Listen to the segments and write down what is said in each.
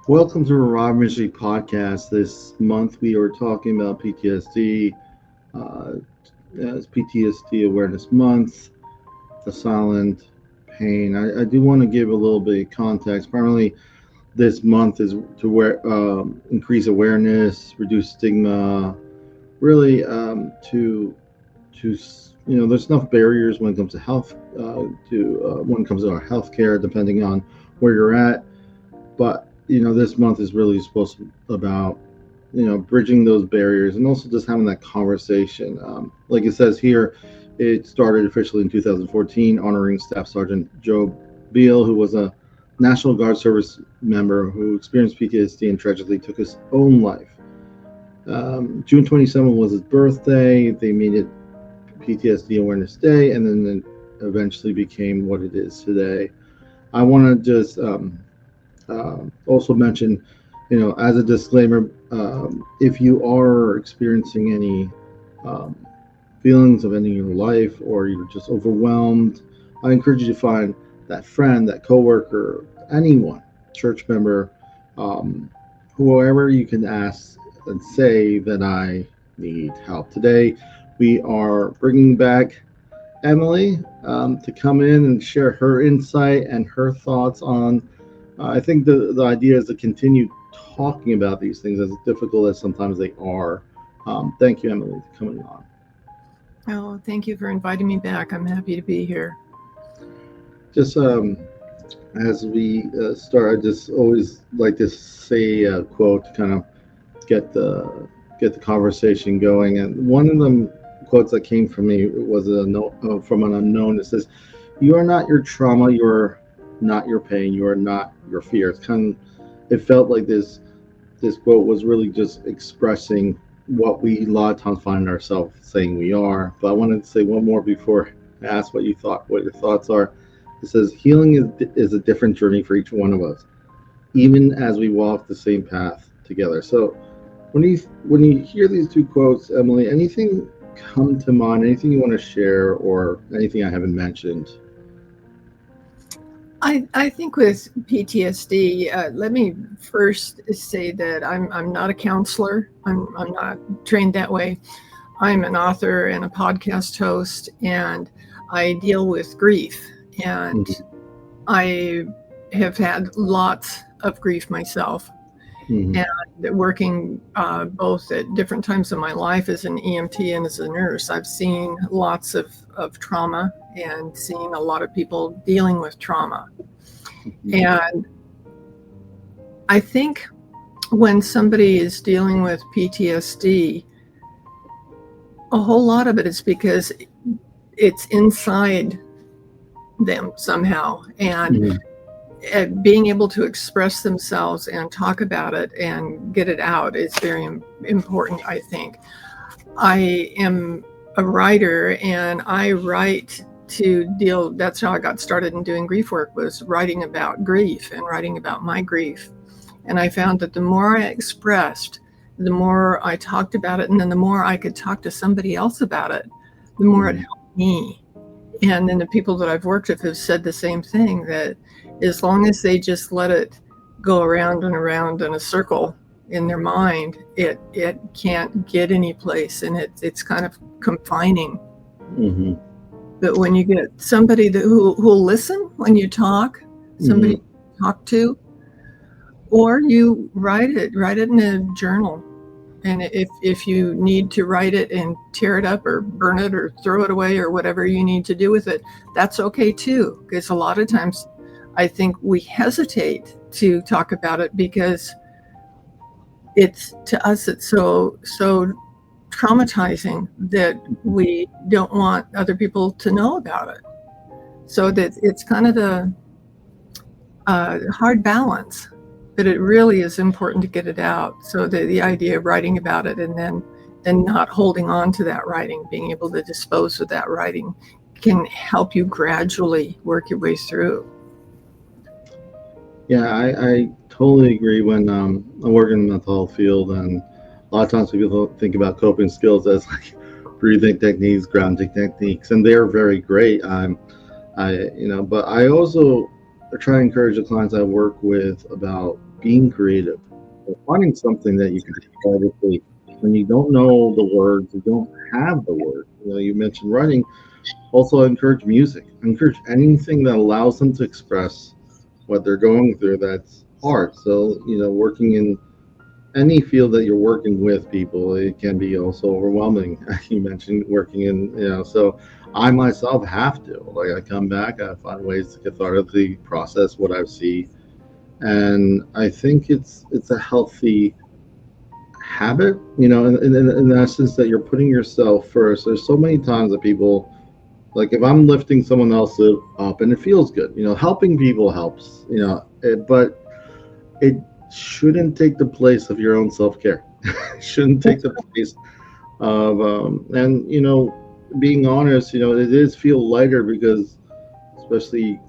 Welcome to the Rob Ministry podcast. This month we are talking about PTSD. Uh, as PTSD Awareness Month, the silent pain. I do want to give a little bit of context. Primarily, this month is to increase awareness, reduce stigma, really to there's enough barriers when it comes to health, when it comes to our healthcare, depending on where you're at. But this month is really supposed to be about bridging those barriers and also just having that conversation. Like it says here, it started officially in 2014, honoring Staff Sergeant Joe Beal, who was a National Guard service member who experienced PTSD and tragically took his own life. June 27th was his birthday. They made it PTSD Awareness Day, and then it eventually became what it is today. I want to just also mention, as a disclaimer, if you are experiencing any feelings of ending your life or you're just overwhelmed, I encourage you to find that friend, that coworker, anyone, church member, whoever you can ask and say that I need help. Today, we are bringing back Emily to come in and share her insight and her thoughts on. I think the idea is to continue talking about these things as difficult as sometimes they are. Thank you, Emily, for coming on. Oh, thank you for inviting me back. I'm happy to be here. Just as we start, I just always like to say a quote to kind of get the conversation going. And one of the quotes that came from me was a note from an unknown. It says, "You are not your trauma. You are not your pain. You are not your fear." It felt like this quote was really just expressing what we a lot of times find ourselves saying we are. But I wanted to say one more before I ask what your thoughts are. It says, "Healing is a different journey for each one of us, even as we walk the same path together." So when you hear these two quotes, Emily, anything come to mind? Anything you want to share, or anything I haven't mentioned? I think with PTSD, let me first say that I'm not a counselor. I'm not trained that way. I'm an author and a podcast host, and I deal with grief. And I have had lots of grief myself. Mm-hmm. And working both at different times in my life as an EMT and as a nurse, I've seen lots of trauma and seen a lot of people dealing with trauma. And I think when somebody is dealing with PTSD, a whole lot of it is because it's inside them somehow. And being able to express themselves and talk about it and get it out is very important, I think. I am a writer, and I write to deal, that's how I got started in doing grief work, was writing about grief and writing about my grief. And I found that the more I expressed, the more I talked about it, and then the more I could talk to somebody else about it, the more it helped me. And then the people that I've worked with have said the same thing, that as long as they just let it go around and around in a circle in their mind, it can't get any place, and it's kind of confining. Mm-hmm. But when you get somebody who'll listen when you talk, somebody to talk to, or you write it in a journal. And if you need to write it and tear it up or burn it or throw it away or whatever you need to do with it, that's okay too. Because a lot of times I think we hesitate to talk about it because to us it's so traumatizing that we don't want other people to know about it. So that it's kind of a hard balance. But it really is important to get it out. So the idea of writing about it and then not holding on to that writing, being able to dispose of that writing, can help you gradually work your way through. Yeah, I totally agree. When I work in the mental health field, and a lot of times people think about coping skills as like breathing techniques, grounding techniques, and they're very great. But I also try to encourage the clients I work with about being creative, or finding something that you can do privately when you don't know the words, you don't have the words. You mentioned writing. Also, I encourage music. I encourage anything that allows them to express what they're going through. That's art. So, working in any field that you're working with people, it can be also overwhelming. You mentioned working in, so I myself have to, like, I come back, I find ways to cathartically process what I see. And I think it's a healthy habit, in the essence that you're putting yourself first. There's so many times that people, like, if I'm lifting someone else up and it feels good, helping people helps, but it shouldn't take the place of your own self-care. It shouldn't take the place of and being honest, it is feel lighter because, especially,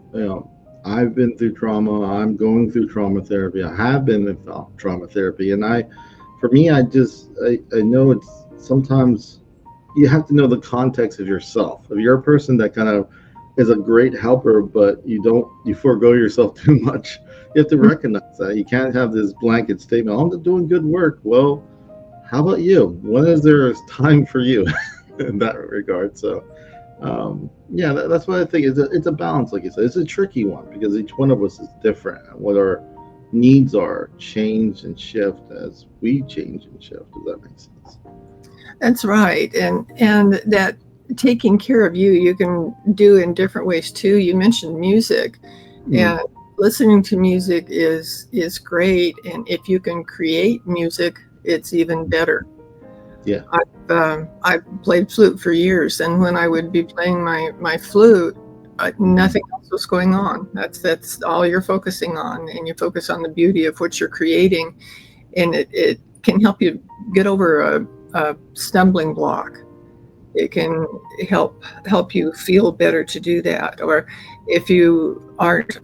I've been through trauma. I'm going through trauma therapy. I have been in trauma therapy, and for me, I know it's sometimes you have to know the context of yourself. If you're a person that kind of is a great helper, but you forego yourself too much, you have to recognize that. You can't have this blanket statement, I'm doing good work. Well, how about you? When is there time for you in that regard? So, yeah, that's what I think. It's a balance, like you said. It's a tricky one because each one of us is different. And what our needs are change and shift as we change and shift. Does that make sense? That's right. And that taking care of you can do in different ways too. You mentioned music, and listening to music is great. And if you can create music, it's even better. Yeah. I've played flute for years, and when I would be playing my flute, nothing else was going on. That's all you're focusing on, and you focus on the beauty of what you're creating, and it can help you get over a stumbling block. It can help you feel better to do that. Or if you aren't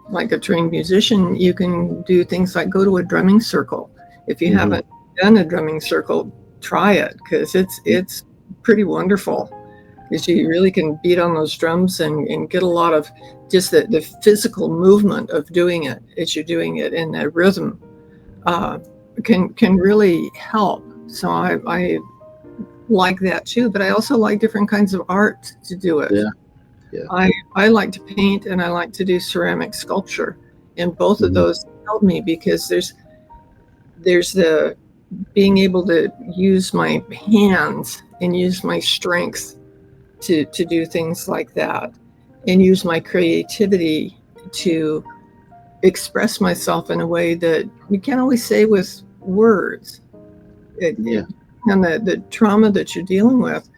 like a trained musician, you can do things like go to a drumming circle. If you haven't done a drumming circle, try it, because it's pretty wonderful, because you really can beat on those drums and get a lot of just the physical movement of doing it as you're doing it, and the rhythm can really help. So I like that too, but I also like different kinds of art to do it. Yeah. I like to paint, and I like to do ceramic sculpture, and both of those help me, because there's the being able to use my hands and use my strength to do things like that, and use my creativity to express myself in a way that you can't always say with words. And the trauma that you're dealing with,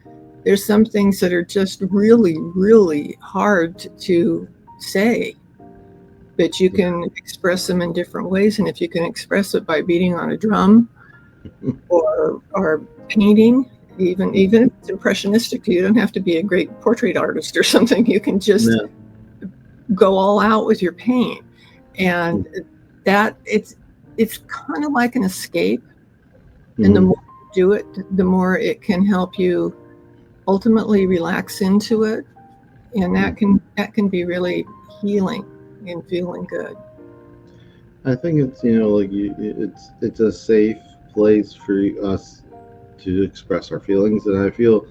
there's some things that are just really, really hard to say, but you can express them in different ways. And if you can express it by beating on a drum or painting, even if it's impressionistic, you don't have to be a great portrait artist or something. You can just go all out with your paint, and that it's kind of like an escape. And the more you do it, the more it can help you ultimately relax into it, and that can be really healing and feeling good. I think it's it's a safe place for us to express our feelings, and I feel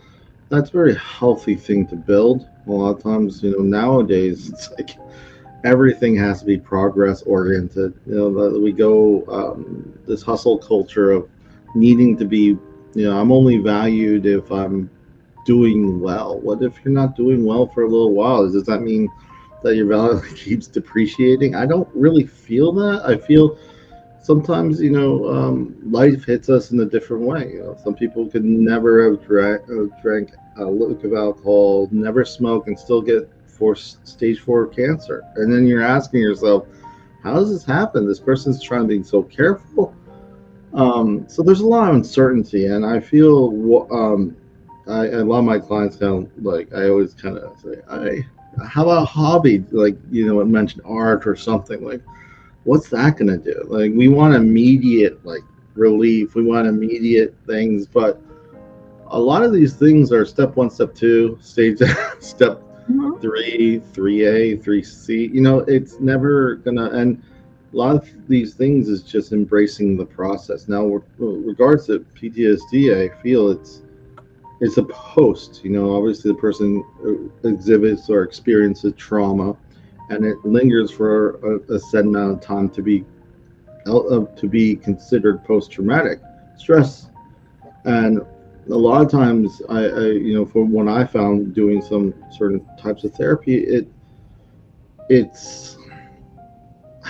that's a very healthy thing to build. A lot of times, nowadays it's like everything has to be progress oriented. We go this hustle culture of needing to be. I'm only valued if I'm doing well. What if you're not doing well for a little while? Does that mean that your value keeps depreciating? I don't really feel that. I feel sometimes, life hits us in a different way. Some people could never have drank a lick of alcohol, never smoke, and still get stage 4 cancer. And then you're asking yourself, how does this happen? This person's trying to be so careful. So there's a lot of uncertainty, and I feel a lot of my clients kind of like, I always kind of say, how about a hobby? Like, mention art or something. Like, what's that going to do? Like, we want immediate, like, relief. We want immediate things, but a lot of these things are step 1, step 2, stage step 3, 3A, 3C. It's never gonna. And a lot of these things is just embracing the process. Now, with regards to PTSD, I feel it's a post. Obviously the person exhibits or experiences trauma, and it lingers for a set amount of time to be considered post-traumatic stress. And a lot of times, from what I found doing some certain types of therapy, it's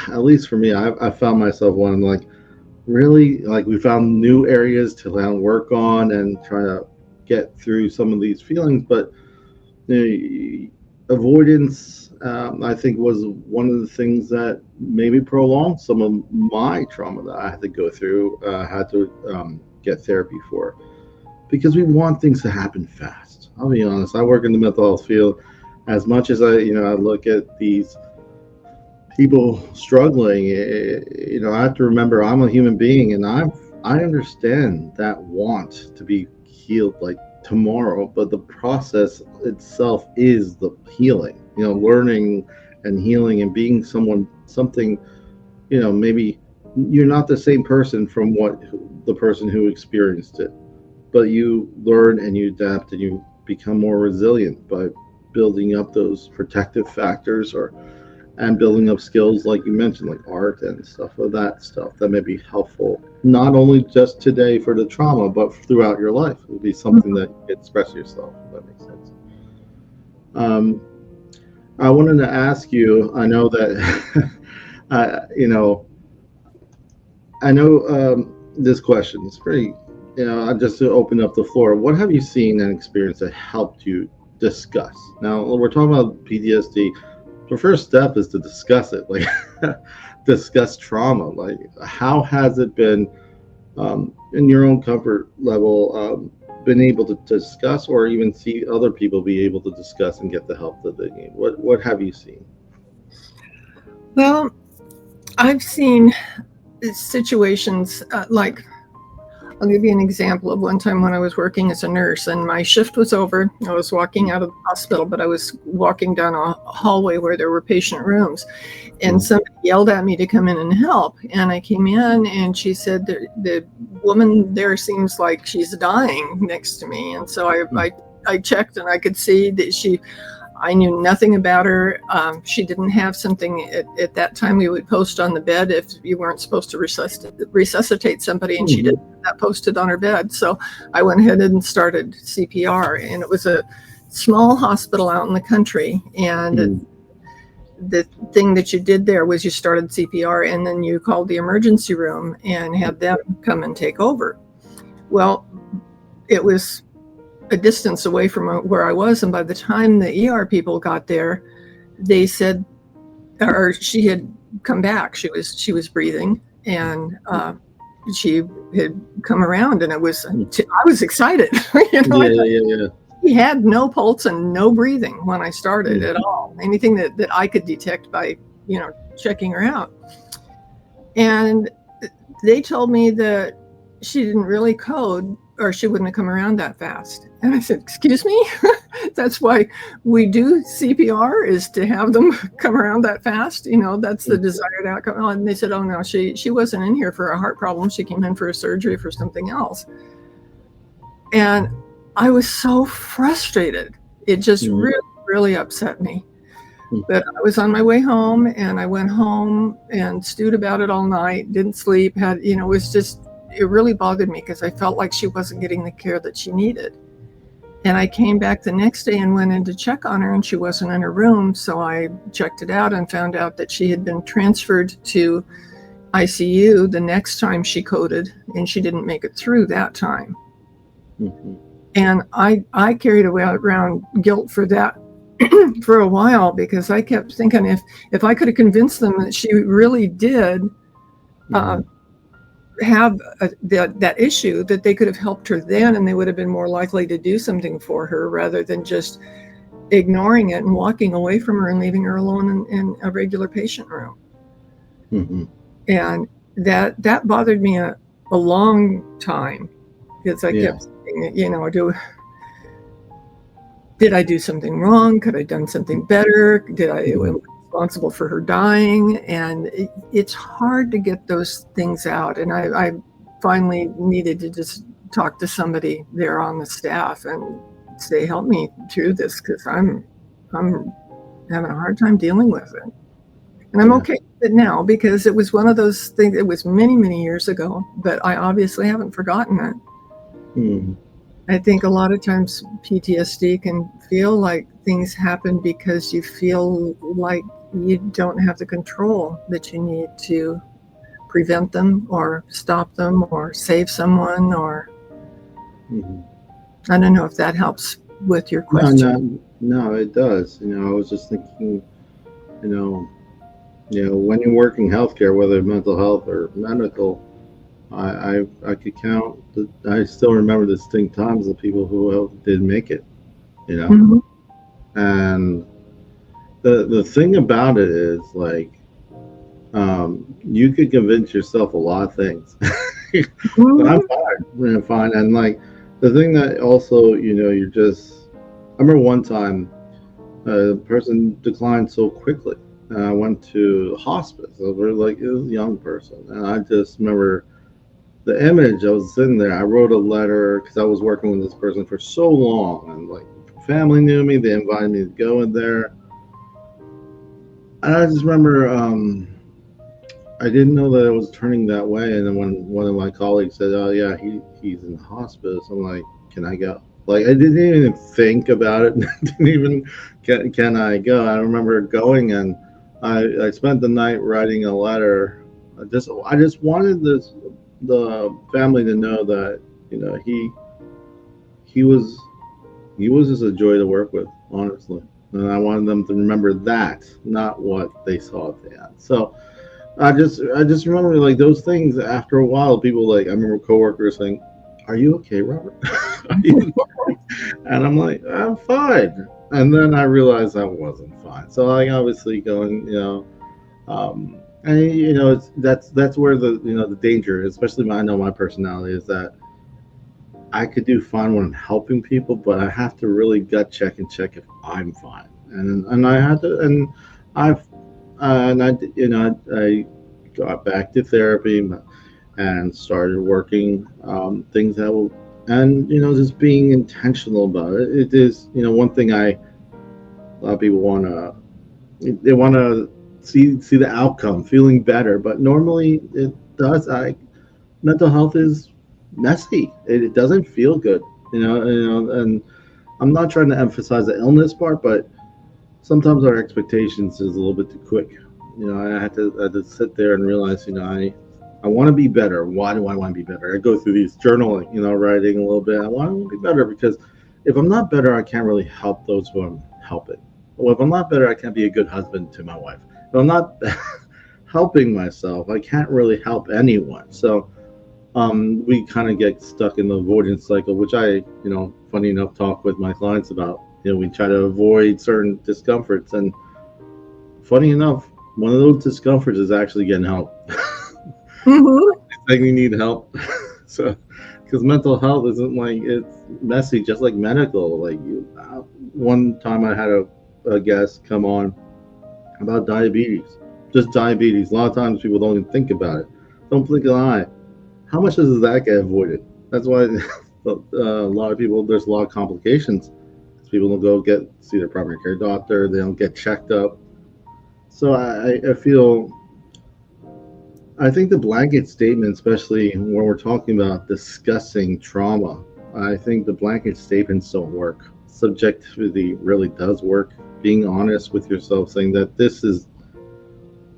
at least for me, I found myself wanting, like, really, like, we found new areas to work on and try to get through some of these feelings, but avoidance, I think, was one of the things that maybe prolonged some of my trauma that I had to go through, had to get therapy for, because we want things to happen fast. I'll be honest. I work in the mental health field. As much as I look at these people struggling, I have to remember I'm a human being, and I understand that want to be healed like tomorrow, but the process itself is the healing. Learning and healing and being something. Maybe you're not the same person from the person who experienced it, but you learn and you adapt and you become more resilient by building up those protective factors and building up skills like you mentioned, like art and stuff that may be helpful, not only just today for the trauma, but throughout your life. It would be something that you can express yourself, if that makes sense. I wanted to ask you, I know that, I know this question is pretty, just to open up the floor. What have you seen and experienced that helped you discuss? Now, we're talking about PTSD. The first step is to discuss it, like discuss trauma. Like, how has it been, in your own comfort level, been able to discuss, or even see other people be able to discuss and get the help that they need? What have you seen? Well, I've seen situations like, I'll give you an example of one time when I was working as a nurse and my shift was over. I was walking out of the hospital, but I was walking down a hallway where there were patient rooms, and somebody yelled at me to come in and help. And I came in and she said, the woman there seems like she's dying next to me. And so I checked, and I could see that I knew nothing about her. She didn't have something at that time we would post on the bed if you weren't supposed to resuscitate somebody, and she didn't have that posted on her bed. So I went ahead and started CPR, and it was a small hospital out in the country. And the thing that you did there was you started CPR, and then you called the emergency room and had them come and take over. Well, it was a distance away from where I was, and by the time the ER people got there, they said, or she had come back. She was breathing, and she had come around, and I was excited. She had no pulse and no breathing when I started at all. Anything that I could detect by checking her out, and they told me that she didn't really code, or she wouldn't have come around that fast. And I said, excuse me? That's why we do CPR, is to have them come around that fast. That's the desired outcome. And they said, oh no, she wasn't in here for a heart problem. She came in for a surgery for something else. And I was so frustrated. It just really, really upset me. But I was on my way home, and I went home and stewed about it all night, didn't sleep, it really bothered me because I felt like she wasn't getting the care that she needed. And I came back the next day and went in to check on her, and she wasn't in her room. So I checked it out and found out that she had been transferred to ICU the next time she coded, and she didn't make it through that time. And I carried around guilt for that for a while, because I kept thinking if I could have convinced them that she really did have that issue, that they could have helped her then, and they would have been more likely to do something for her rather than just ignoring it and walking away from her and leaving her alone in a regular patient room. And that bothered me a long time, because I kept thinking, did I do something wrong? Could I have done something better? Was responsible for her dying, and it's hard to get those things out. And I finally needed to just talk to somebody there on the staff and say, help me through this, because I'm having a hard time dealing with it. And I'm okay with it now, because it was one of those things, it was many, many years ago, but I obviously haven't forgotten it. I think a lot of times PTSD can feel like things happen because you feel like you don't have the control that you need to prevent them or stop them or save someone, or I don't know if that helps with your question. No, it does. I was just thinking, when you're working healthcare, whether mental health or medical, I could count. I still remember distinct times of people who didn't make it. And the thing about it is, like, you could convince yourself a lot of things. But I'm fine. And like the thing that also, you're just. I remember one time, a person declined so quickly, and I went to hospice. It was a young person, and I just remember the image. I was sitting there. I wrote a letter because I was working with this person for so long, and like family knew me. They invited me to go in there, and I just remember I didn't know that it was turning that way. And then when one of my colleagues said, "Oh yeah, he's in hospice," I'm like, "Can I go?" Like, I didn't even think about it. Didn't even can I go? I remember going, and I spent the night writing a letter. I just wanted the family to know that he was just a joy to work with, honestly. And I wanted them to remember that, not what they saw at the end. So I just remember, like, those things. After a while, people, like, I remember coworkers saying, "Are you okay, Robert?" Are you okay? And I'm like, "I'm fine." And then I realized I wasn't fine. So I obviously going, and that's where the danger, especially I know my personality is that I could do fine when I'm helping people, but I have to really gut check and check if I'm fine. And I had to, and I've and I got back to therapy and started working things that will, and just being intentional about it. It is one thing a lot of people want to see the outcome, feeling better, but normally it does. Mental health is messy. It doesn't feel good, and I'm not trying to emphasize the illness part, but sometimes our expectations is a little bit too quick. I had to sit there and realize, I want to be better. Why do I want to be better? I go through these journaling, writing a little bit. I want to be better because if I'm not better, I can't really help those who I'm helping. Well, if I'm not better, I can't be a good husband to my wife. If I'm not helping myself, I can't really help anyone. So we kind of get stuck in the avoidance cycle, which I, funny enough, talk with my clients about. We try to avoid certain discomforts, and funny enough, one of those discomforts is actually getting help. Saying you need help. So, because mental health isn't like, it's messy, just like medical. Like one time I had a guest come on about diabetes, just diabetes. A lot of times people don't even think about it. Don't blink an eye. How much does that get avoided? That's why a lot of people, there's a lot of complications. People don't go see their primary care doctor. They don't get checked up. So I think the blanket statement, especially when we're talking about discussing trauma, I think the blanket statements don't work. Subjectivity really does work. Being honest with yourself, saying that this is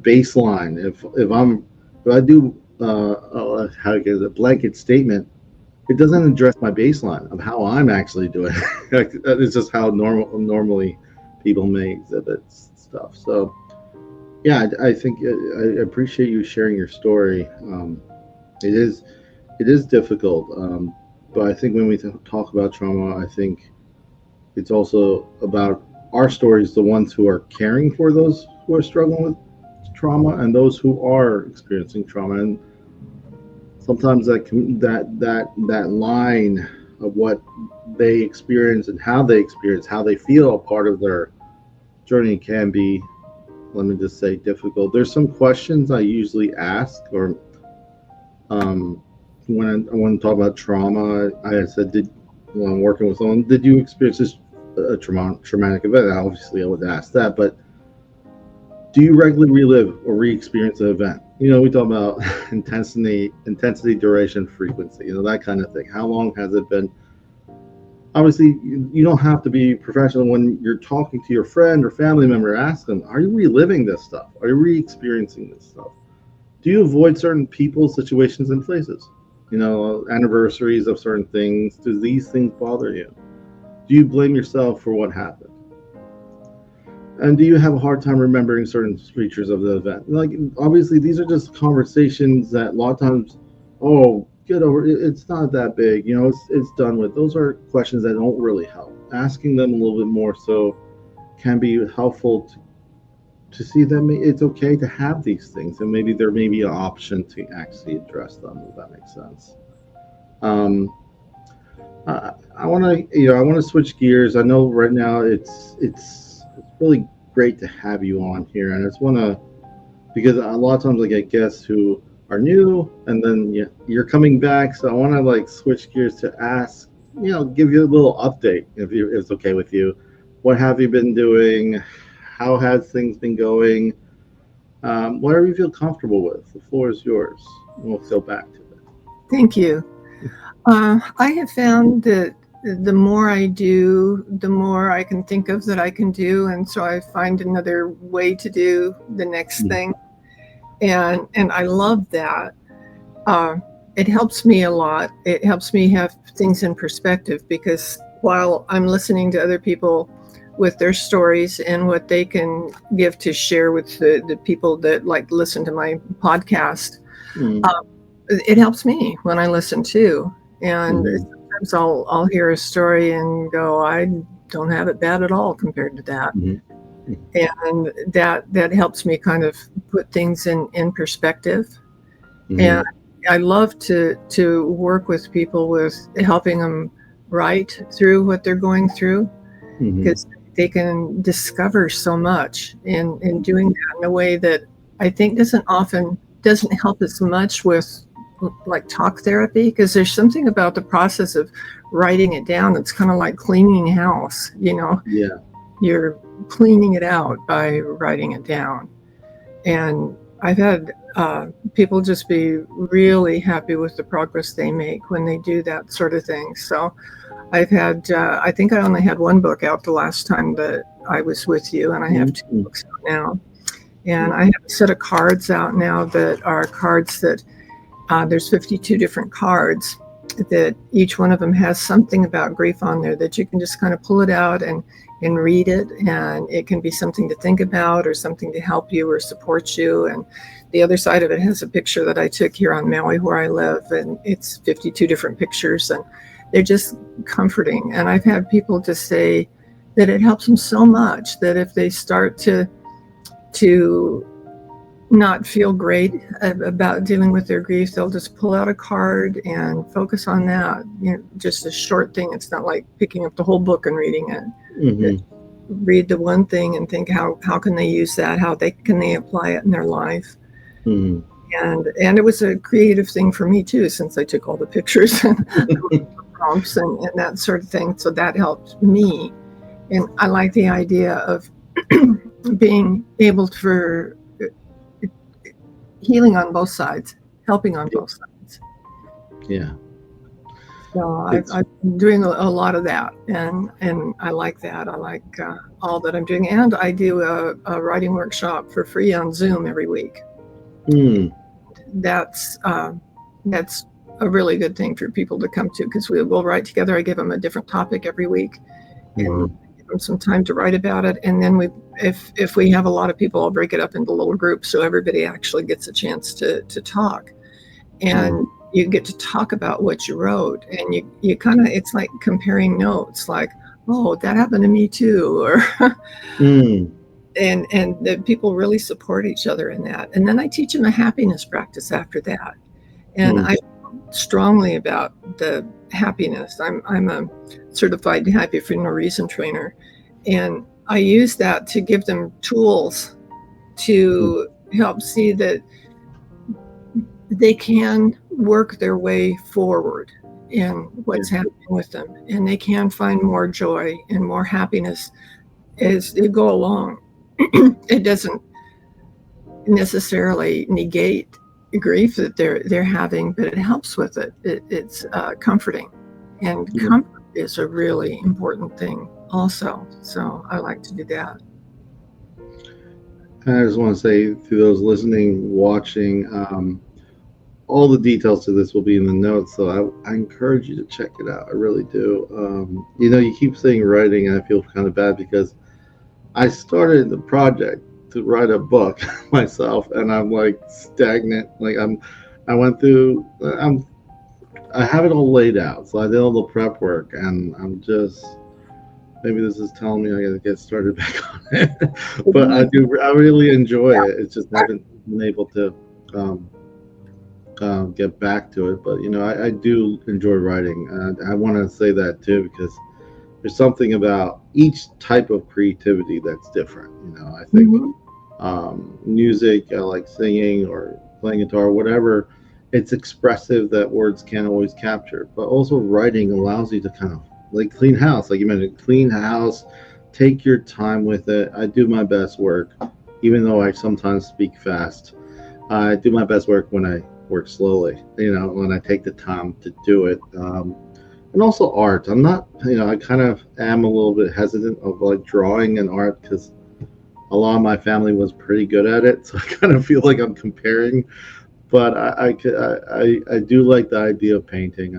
baseline. If I do how to get a blanket statement, it doesn't address my baseline of how I'm actually doing. It's just how normally people may exhibit stuff. So yeah, I think I appreciate you sharing your story. It is difficult, but I think when we talk about trauma, I think it's also about our stories, the ones who are caring for those who are struggling with trauma and those who are experiencing trauma. And sometimes that line of what they experience and how they experience, how they feel a part of their journey can be let me just say difficult. There's some questions I usually ask, or when I want to talk about trauma, I said, when I'm working with someone, did you experience this traumatic event? Obviously, I would ask that, but do you regularly relive or re-experience an event? We talk about intensity, duration, frequency, that kind of thing. How long has it been? Obviously, you don't have to be professional when you're talking to your friend or family member. Ask them, are you reliving this stuff? Are you re-experiencing this stuff? Do you avoid certain people, situations, and places? Anniversaries of certain things. Do these things bother you? Do you blame yourself for what happened? And do you have a hard time remembering certain features of the event? Like, obviously, these are just conversations that a lot of times, oh, get over it. It's not that big. It's done with. Those are questions that don't really help. Asking them a little bit more so can be helpful to see that it's okay to have these things, and maybe there may be an option to actually address them, if that makes sense. Um, I want to switch gears. I know right now it's really great to have you on here, and I just want to, because a lot of times I get guests who are new, and then you're coming back, so I want to switch gears to ask, give you a little update if it's okay with you. What have you been doing? How has things been going? Whatever you feel comfortable with. The floor is yours. We'll go back to it. Thank you. I have found that the more I do, the more I can think of that I can do, and so I find another way to do the next thing, and I love that. It helps me a lot. It helps me have things in perspective, because while I'm listening to other people with their stories and what they can give to share with the people that listen to my podcast, it helps me when I listen too. And sometimes I'll hear a story and go, I don't have it bad at all compared to that. And that helps me kind of put things in perspective. And I love to work with people with helping them write through what they're going through, because they can discover so much in doing that in a way that I think doesn't help as much with talk therapy, because there's something about the process of writing it down that's kind of like cleaning a house. You're cleaning it out by writing it down. And I've had people just be really happy with the progress they make when they do that sort of thing. So I've had, I think I only had one book out the last time that I was with you, and I have 2 books out now. And I have a set of cards out now that are cards that there's 52 different cards that each one of them has something about grief on there that you can just kind of pull it out and read it. And it can be something to think about or something to help you or support you. And the other side of it has a picture that I took here on Maui where I live, and it's 52 different pictures, and they're just comforting. And I've had people just say that it helps them so much that if they start to not feel great about dealing with their grief, they'll just pull out a card and focus on that. Just a short thing. It's not like picking up the whole book and reading it. Read the one thing and think, how can they use that? How can they apply it in their life? And it was a creative thing for me too, since I took all the pictures and prompts and that sort of thing. So that helped me. And I like the idea of being able for healing on both sides, helping on both sides. Yeah. So I've been doing a lot of that, and I like that. I like all that I'm doing, and I do a writing workshop for free on Zoom every week. That's a really good thing for people to come to, because we'll write together. I give them a different topic every week, and give them some time to write about it. And then if we have a lot of people, I'll break it up into little groups so everybody actually gets a chance to talk. And you get to talk about what you wrote, and you kind of, it's like comparing notes, like, oh, that happened to me too, or and the people really support each other in that. And then I teach them a happiness practice after that. And I feel strongly about the happiness. I'm a certified happy for no reason trainer, and I use that to give them tools to help see that they can work their way forward in what's happening with them, and they can find more joy and more happiness as they go along. It doesn't necessarily negate the grief that they're having, but it helps with it. It's comforting, and comfort is a really important thing also. So I like to do that. I just want to say to those listening, watching, all the details to this will be in the notes, so I encourage you to check it out. I really do. You keep saying writing, and I feel kind of bad because I started the project to write a book myself, and I'm like stagnant. I went through. I have it all laid out, so I did all the prep work, and I'm just. Maybe this is telling me I got to get started back on it, but I really enjoy it. It's just I haven't been able to get back to it. But I do enjoy writing. I want to say that too, because there's something about each type of creativity that's different. I think music, I like singing or playing guitar, whatever. It's expressive that words can't always capture, but also writing allows you to kind of like clean house, like you mentioned, clean house, take your time with it. I do my best work, even though I sometimes speak fast. I do my best work when I work slowly, when I take the time to do it. And also art. I'm not, I kind of am a little bit hesitant of like drawing and art because a lot of my family was pretty good at it. So I kind of feel like I'm comparing. But I do like the idea of painting.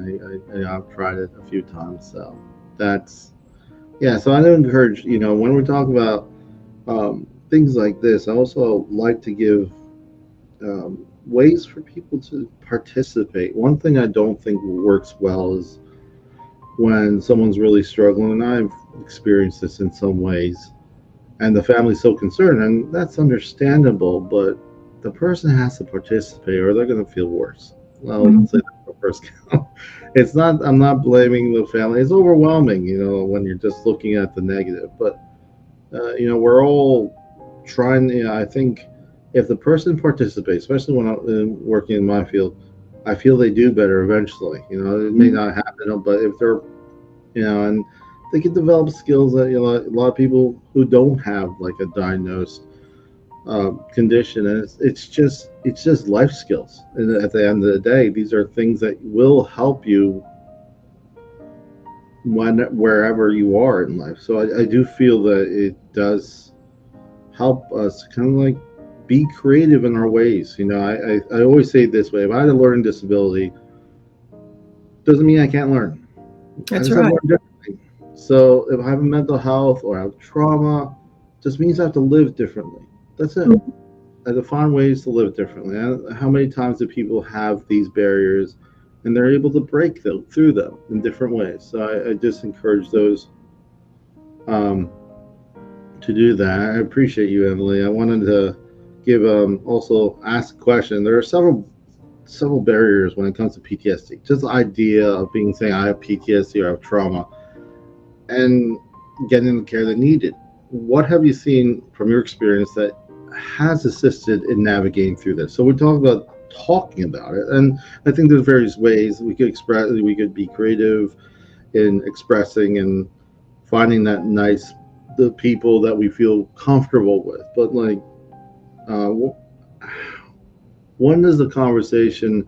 I've tried it a few times, so that's So I do encourage, when we're talking about things like this, I also like to give ways for people to participate. One thing I don't think works well is when someone's really struggling, and I've experienced this in some ways, and the family's so concerned, and that's understandable, but the person has to participate or they're going to feel worse. Well, say that for first count. It's not, I'm not blaming the family. It's overwhelming, when you're just looking at the negative. But, we're all trying, I think if the person participates, especially when I'm working in my field, I feel they do better eventually. It may not happen, but if they're, and they can develop skills that, a lot of people who don't have like a diagnosed condition, and it's just life skills. And at the end of the day, these are things that will help you wherever you are in life. So I do feel that it does help us kind of like be creative in our ways. I always say it this way: if I had a learning disability, doesn't mean I can't learn. That's right. So if I have a mental health or I have trauma, just means I have to live differently. That's it. I define ways to live differently. How many times do people have these barriers and they're able to break through them in different ways? So I just encourage those to do that. I appreciate you, Emily. I wanted to give also ask a question. There are several barriers when it comes to PTSD. Just the idea of saying I have PTSD or I have trauma and getting the care that needed. What have you seen from your experience that has assisted in navigating through this? So we're talking about it, and I think there's various ways we could express. We could be creative in expressing and finding the people that we feel comfortable with. But like, when does the conversation?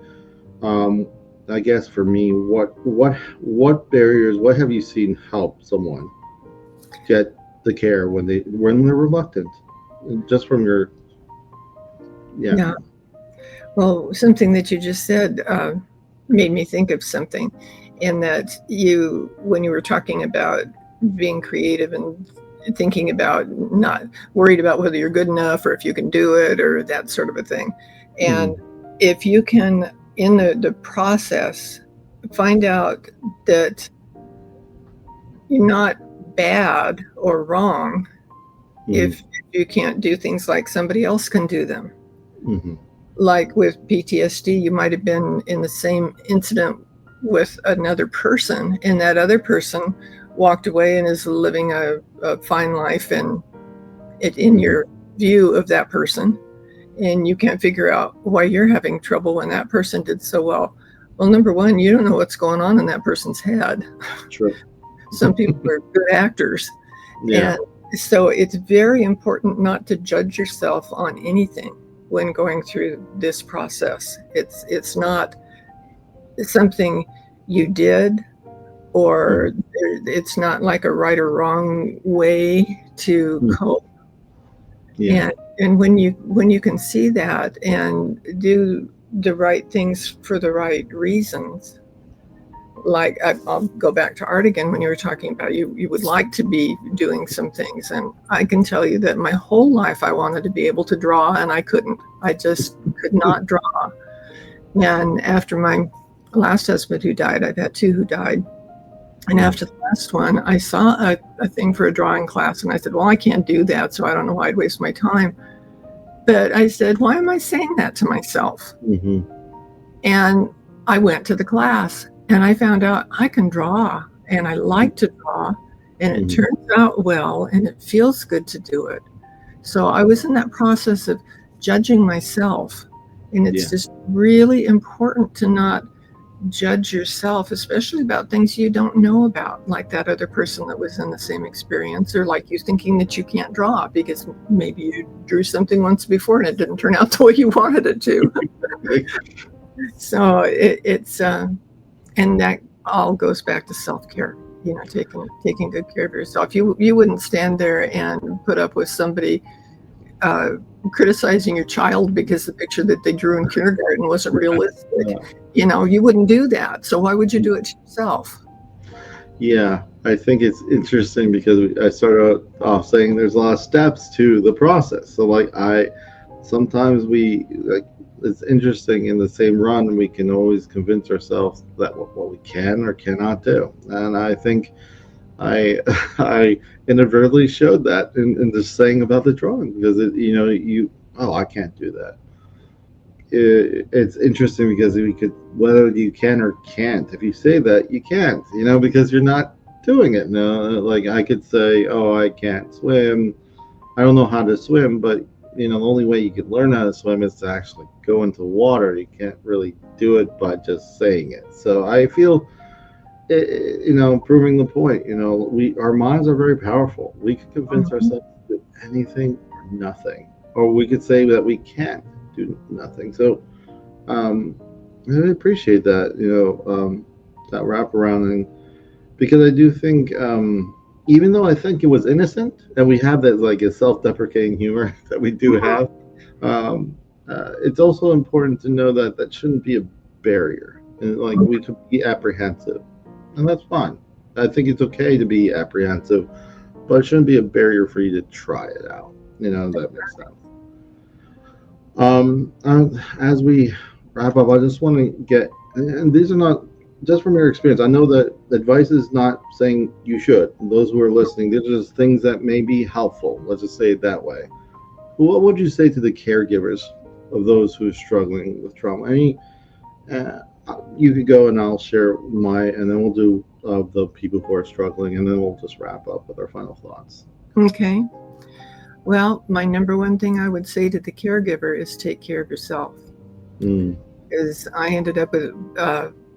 I guess for me, what barriers? What have you seen help someone get the care when they're reluctant? Just from your Well, something that you just said made me think of something, in that when you were talking about being creative and thinking about not worried about whether you're good enough or if you can do it or that sort of a thing, and if you can in the process find out that you're not bad or wrong if you can't do things like somebody else can do them. Like with PTSD, you might have been in the same incident with another person, and that other person walked away and is living a fine life in your view of that person, and you can't figure out why you're having trouble when that person did so well. Well, number one, you don't know what's going on in that person's head. True. Some people are good actors. Yeah. And so it's very important not to judge yourself on anything when going through this process. It's not something you did, or it's not like a right or wrong way to cope. Yeah. And when you can see that and do the right things for the right reasons, like I'll go back to art again. When you were talking about you would like to be doing some things, and I can tell you that my whole life I wanted to be able to draw, and I couldn't. I just could not draw. And after my last husband who died, I've had two who died. And after the last one, I saw a thing for a drawing class, and I said, well, I can't do that, so I don't know why I'd waste my time. But I said, why am I saying that to myself? Mm-hmm. And I went to the class, and I found out I can draw, and I like to draw, and it turns out well, and it feels good to do it. So I was in that process of judging myself, and it's just really important to not judge yourself, especially about things you don't know about, like that other person that was in the same experience, or like you thinking that you can't draw because maybe you drew something once before and it didn't turn out the way you wanted it to. So it's and that all goes back to self-care, taking good care of yourself. You wouldn't stand there and put up with somebody criticizing your child because the picture that they drew in kindergarten wasn't realistic. You wouldn't do that. So why would you do it to yourself? Yeah, I think it's interesting because I started off saying there's a lot of steps to the process. So sometimes it's interesting in the same run, we can always convince ourselves that what we can or cannot do. And I think I inadvertently showed that in just saying about the drawing, because I can't do that. It's interesting because whether you can or can't, if you say that, you can't, because you're not doing it. Like I could say, oh, I can't swim, I don't know how to swim, but the only way you could learn how to swim is to actually go into water. You can't really do it by just saying it. So I feel, proving the point, our minds are very powerful. We could convince ourselves to do anything or nothing, or we could say that we can't do nothing. So I appreciate that, that wraparound, and because I do think, even though I think it was innocent, and we have that like a self-deprecating humor that we do have, it's also important to know that shouldn't be a barrier, and like we could be apprehensive, and that's fine. I think it's okay to be apprehensive, but it shouldn't be a barrier for you to try it out. That makes sense. As we wrap up, I just want to get, and these are not just from your experience. I know that advice is not saying you should. Those who are listening, these are just things that may be helpful. Let's just say it that way. What would you say to the caregivers of those who are struggling with trauma? I mean, you could go and I'll share and then we'll do the people who are struggling, and then we'll just wrap up with our final thoughts. Okay. Well, my number one thing I would say to the caregiver is take care of yourself. Because I ended up with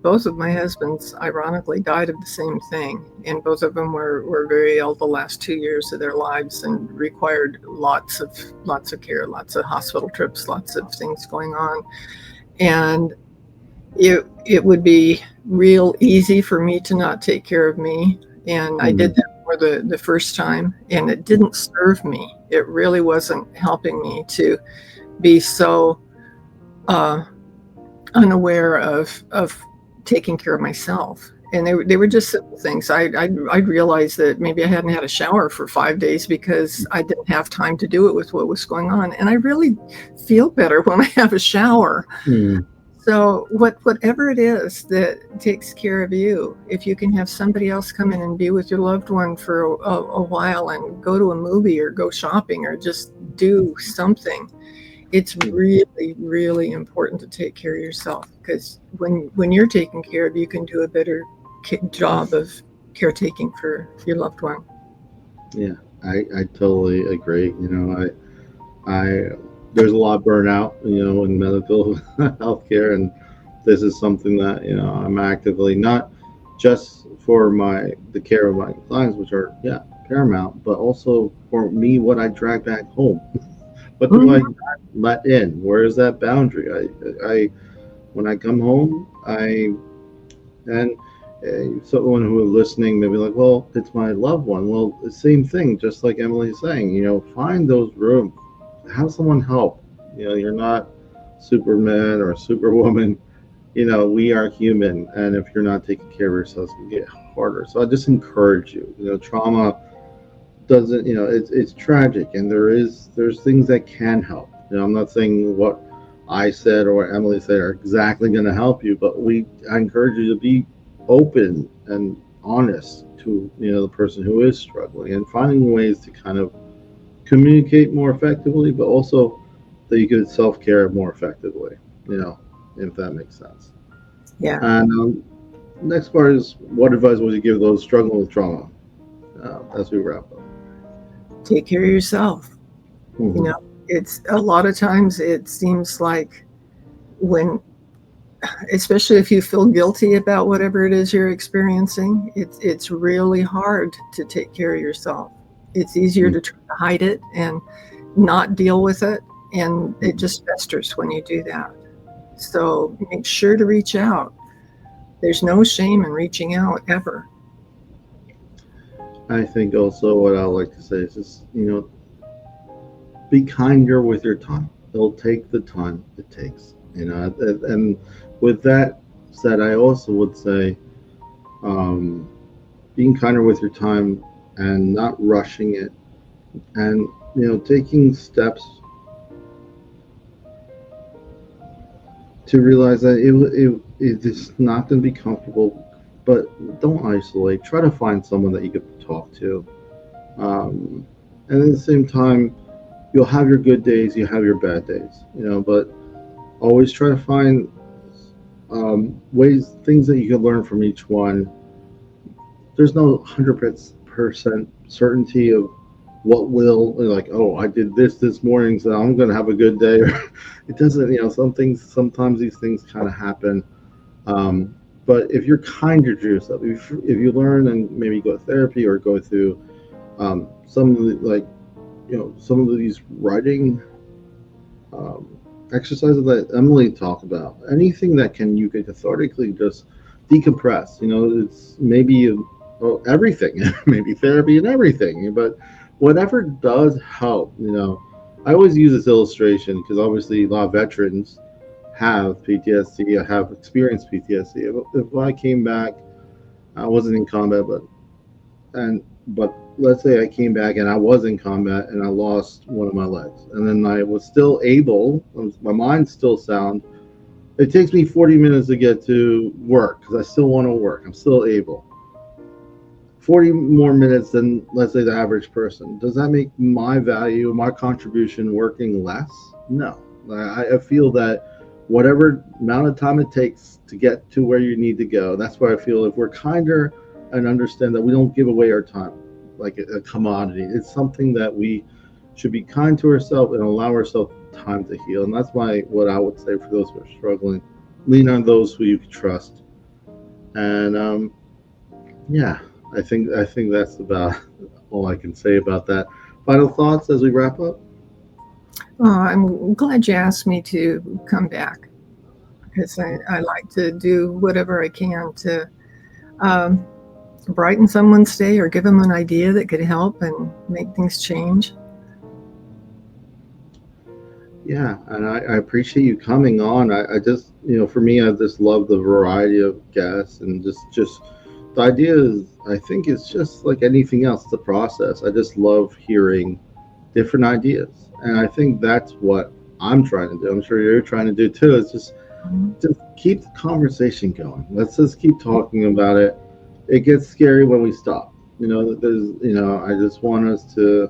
both of my husbands, ironically, died of the same thing, and both of them were very ill the last 2 years of their lives and required lots of care, lots of hospital trips, lots of things going on. And it would be real easy for me to not take care of me, and I did that for the first time, and it didn't serve me. It really wasn't helping me to be so unaware of taking care of myself. And they were just simple things. I realized that maybe I hadn't had a shower for 5 days because I didn't have time to do it with what was going on. And I really feel better when I have a shower. So whatever it is that takes care of you, if you can have somebody else come in and be with your loved one for a while and go to a movie or go shopping or just do something, it's really, really important to take care of yourself, because when you're taken care of, you can do a better job of caretaking for your loved one. Yeah, I totally agree. I there's a lot of burnout, in medical healthcare, and this is something that I'm actively, not just for the care of my clients, which are, yeah, paramount, but also for me, what I drag back home. What do I Mhm. not let in? Where is that boundary? I when I come home, and someone who is listening may be like, well, it's my loved one. Well, the same thing, just like Emily's saying, find those rooms, have someone help. You're not Superman or Superwoman. We are human, and if you're not taking care of yourself, it's gonna get harder. So I just encourage you. Trauma doesn't. It's tragic, and there's things that can help. I'm not saying what I said or what Emily said are exactly going to help you, but I encourage you to be open and honest to the person who is struggling, and finding ways to kind of communicate more effectively, but also that you can self care more effectively. You know, if that makes sense. Yeah. And next part is, what advice would you give those struggling with trauma, as we wrap up? Take care of yourself. You Hmm. know, it's a lot of times it seems like when, especially if you feel guilty about whatever it is you're experiencing, it's really hard to take care of yourself. It's easier to try to hide it and not deal with it, and it just festers when you do that. So make sure to reach out. There's no shame in reaching out ever. I think also what I like to say is just, be kinder with your time. It'll take the time it takes, and with that said, I also would say, um, being kinder with your time and not rushing it, and taking steps to realize that it's not going to be comfortable, but don't isolate. Try to find someone that you could talk to, um, and at the same time, you'll have your good days, you have your bad days, but always try to find things that you can learn from each one. There's no 100% certainty of what will, like, oh, I did this morning, so I'm going to have a good day. It doesn't, sometimes these things kind of happen. Um, but if you're kinder to yourself, if you learn and maybe go to therapy or go through some of the, like, some of these writing um, exercises that Emily talked about, anything that you can cathartically just decompress. It's maybe, well, everything, maybe therapy and everything, but whatever does help. I always use this illustration because obviously a lot of veterans have PTSD, have experienced PTSD. If I came back, I wasn't in combat, but let's say I came back and I was in combat and I lost one of my legs, and then I was still able, my mind's still sound. It takes me 40 minutes to get to work because I still want to work. I'm still able. 40 more minutes than, let's say, the average person. Does that make my value, my contribution working less? No. I feel that whatever amount of time it takes to get to where you need to go, that's why I feel if we're kinder and understand that we don't give away our time like a commodity, it's something that we should be kind to ourselves and allow ourselves time to heal. And that's why what I would say for those who are struggling, lean on those who you can trust. And yeah, I think that's about all I can say about that. Final thoughts as we wrap up? I'm glad you asked me to come back because I like to do whatever I can to um, brighten someone's day or give them an idea that could help and make things change. Yeah, and I appreciate you coming on. I just, for me, I just love the variety of guests, and just the idea is, I think it's just like anything else, it's a process. I just love hearing different ideas, and I think that's what I'm trying to do. I'm sure you're trying to do too. It's just keep the conversation going. Let's just keep talking about it. It gets scary when we stop. I just want us to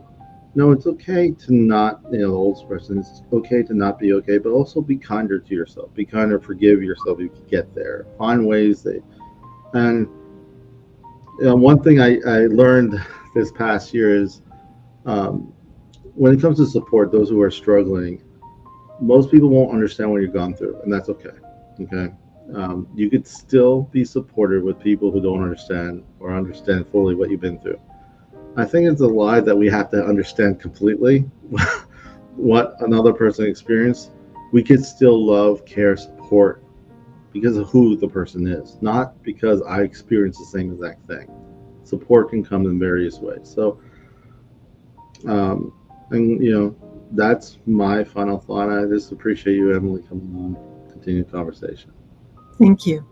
know it's okay to not, the old expression, it's okay to not be okay, but also be kinder to yourself. Be kinder, forgive yourself if you get there. Find ways and one thing I learned this past year is, um, when it comes to support, those who are struggling, most people won't understand what you've gone through, and that's okay. Okay. You could still be supported with people who don't understand or understand fully what you've been through. I think it's a lie that we have to understand completely what another person experienced. We could still love, care, support because of who the person is, not because I experienced the same exact thing. Support can come in various ways. So, um, and that's my final thought. I just appreciate you, Emily, coming on, continue the conversation. Thank you.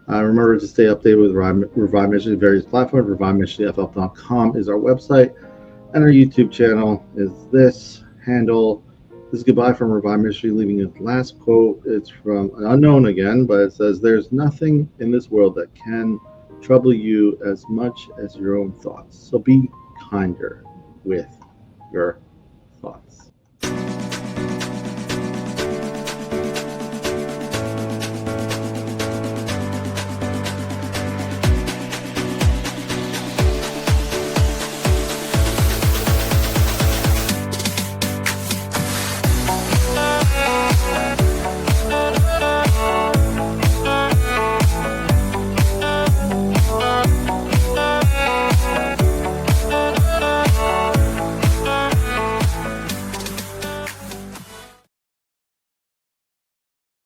Remember to stay updated with Revive Ministries various platforms. ReviveMinitiesFL.com is our website, and our YouTube channel is this handle. This is goodbye from Revive Ministry, leaving a last quote. It's from an unknown again, but it says, "There's nothing in this world that can trouble you as much as your own thoughts. So be kinder with your thoughts."